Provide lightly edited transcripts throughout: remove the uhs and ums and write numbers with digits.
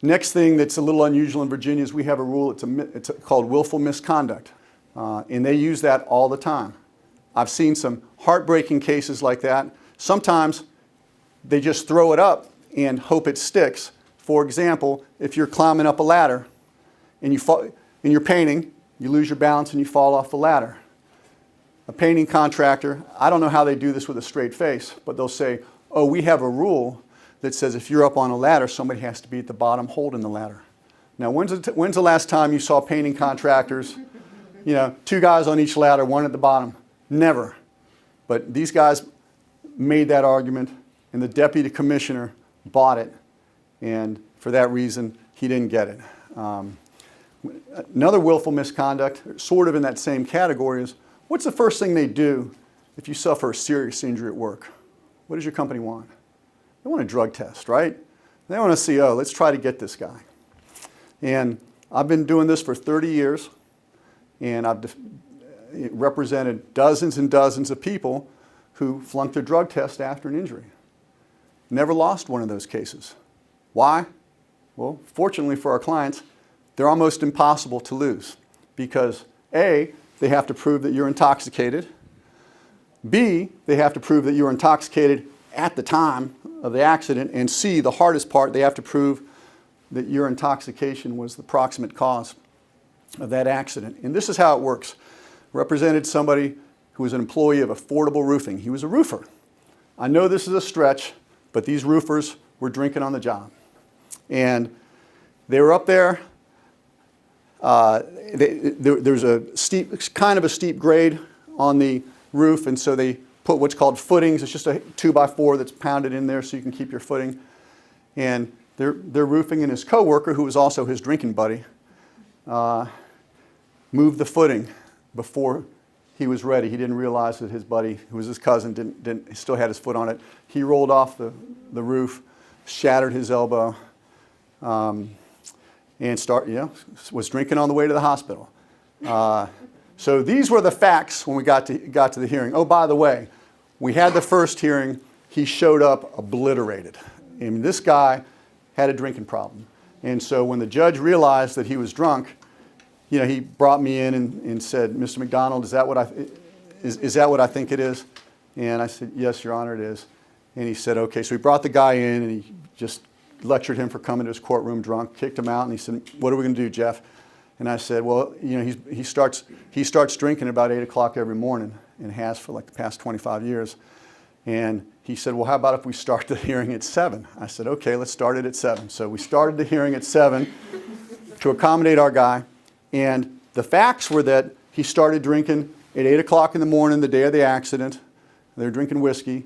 Next thing that's a little unusual in Virginia is we have a rule, it's called willful misconduct. And they use that all the time. I've seen some heartbreaking cases like that. Sometimes they just throw it up and hope it sticks. For example, if you're climbing up a ladder and you're painting, you lose your balance and you fall off the ladder. A painting contractor, I don't know how they do this with a straight face, but they'll say, oh, we have a rule that says if you're up on a ladder, somebody has to be at the bottom holding the ladder. Now, when's the last time you saw painting contractors, two guys on each ladder, one at the bottom? Never. But these guys made that argument, and the deputy commissioner bought it, and for that reason, he didn't get it. Another willful misconduct, sort of in that same category, is what's the first thing they do if you suffer a serious injury at work? What does your company want? They want a drug test, right? They want to see, oh, let's try to get this guy. And I've been doing this for 30 years, and I've represented dozens and dozens of people who flunked a drug test after an injury. Never lost one of those cases. Why? Well, fortunately for our clients, they're almost impossible to lose because A, they have to prove that you're intoxicated. B, they have to prove that you were intoxicated at the time of the accident. And C, the hardest part, they have to prove that your intoxication was the proximate cause of that accident. And this is how it works. Represented somebody who was an employee of Affordable Roofing. He was a roofer. I know this is a stretch, but these roofers were drinking on the job. And they were up there. There's kind of a steep grade on the roof, and so they put what's called footings. It's just a 2x4 that's pounded in there so you can keep your footing. And they're roofing, and his coworker, who was also his drinking buddy, moved the footing before he was ready. He didn't realize that his buddy, who was his cousin, still had his foot on it. He rolled off the roof, shattered his elbow, and was drinking on the way to the hospital. So these were the facts when we got to the hearing. Oh, by the way, we had the first hearing. He showed up obliterated. I mean, this guy had a drinking problem. And so when the judge realized that he was drunk, he brought me in and said, Mr. McDonald, is that what I think it is? And I said, yes, Your Honor, it is. And he said, okay. So he brought the guy in and he just lectured him for coming to his courtroom drunk, kicked him out, and he said, what are we going to do, Geoff? And I said, well, he starts drinking about 8 o'clock every morning and has for like the past 25 years. And he said, well, how about if we start the hearing at 7? I said, okay, let's start it at 7. So we started the hearing at 7 to accommodate our guy. And the facts were that he started drinking at 8 o'clock in the morning the day of the accident. They were drinking whiskey.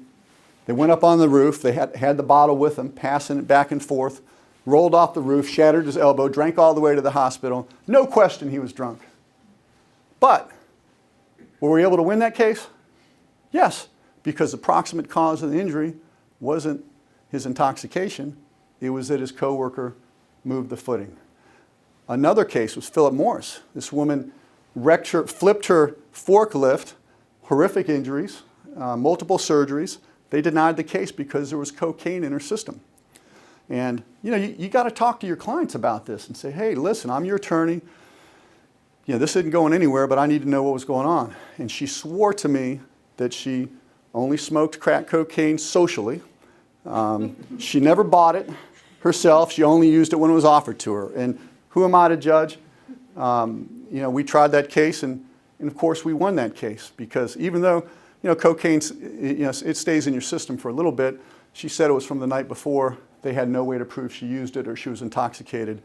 They went up on the roof. They had the bottle with them, passing it back and forth, rolled off the roof, shattered his elbow, drank all the way to the hospital. No question he was drunk. But were we able to win that case? Yes, because the proximate cause of the injury wasn't his intoxication. It was that his coworker moved the footing. Another case was Philip Morris. This woman flipped her forklift, horrific injuries, multiple surgeries. They denied the case because there was cocaine in her system. And you got to talk to your clients about this and say, hey, listen, I'm your attorney. This isn't going anywhere, but I need to know what was going on. And she swore to me that she only smoked crack cocaine socially. She never bought it herself. She only used it when it was offered to her. And who am I to judge? We tried that case, and of course we won that case because even though cocaine, it stays in your system for a little bit, she said it was from the night before. They had no way to prove she used it or she was intoxicated.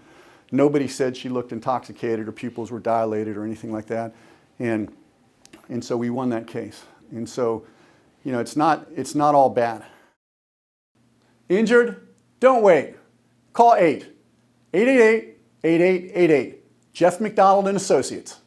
Nobody said she looked intoxicated or pupils were dilated or anything like that. And so we won that case. And so, it's not all bad. Injured? Don't wait. Call 888-8888. Geoff McDonald and Associates.